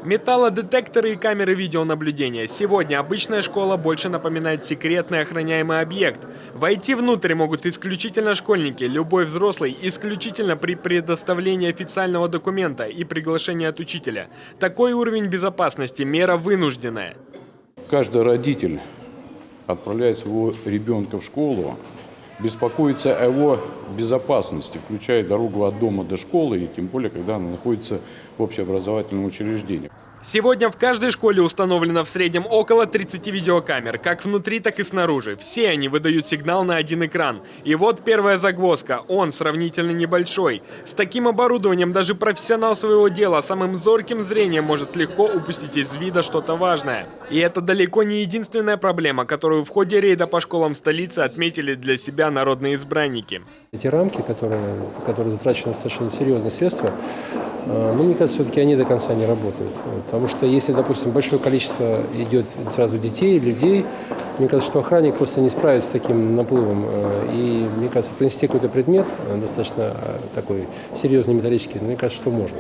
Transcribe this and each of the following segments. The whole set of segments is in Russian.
Металлодетекторы и камеры видеонаблюдения. Сегодня обычная школа больше напоминает секретный охраняемый объект. Войти внутрь могут исключительно школьники, любой взрослый исключительно при предоставлении официального документа и приглашении от учителя. Такой уровень безопасности – мера вынужденная. Каждый родитель, отправляя своего ребенка в школу, беспокоится о его безопасности, включая дорогу от дома до школы, и тем более, когда она находится в общеобразовательном учреждении. Сегодня в каждой школе установлено в среднем около 30 видеокамер, как внутри, так и снаружи. Все они выдают сигнал на один экран. И вот первая загвоздка. Он сравнительно небольшой. С таким оборудованием даже профессионал своего дела самым зорким зрением может легко упустить из вида что-то важное. И это далеко не единственная проблема, которую в ходе рейда по школам столицы отметили для себя народные избранники. Эти рамки, которые затрачены достаточно серьезные средства, мне кажется, все-таки они до конца не работают. Потому что если, допустим, большое количество идет сразу детей, людей, мне кажется, что охранник просто не справится с таким наплывом. И, мне кажется, принести какой-то предмет, достаточно такой серьезный металлический, мне кажется, что можно.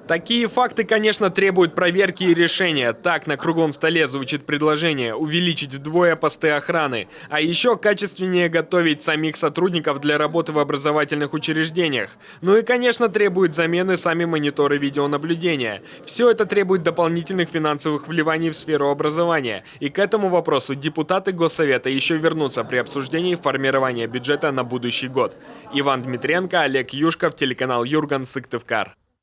Такие факты, конечно, требуют проверки и решения. Так на круглом столе звучит предложение увеличить вдвое посты охраны, а еще качественнее готовить самих сотрудников для работы в образовательных учреждениях. Ну и, конечно, требует замены сами мониторы видеонаблюдения. Все это требует дополнительных финансовых вливаний в сферу образования. И к этому вопросу депутаты Госсовета еще вернутся при обсуждении формирования бюджета на будущий год. Иван Дмитренко, Олег Юшков, телеканал Юрган, Сыктывкар.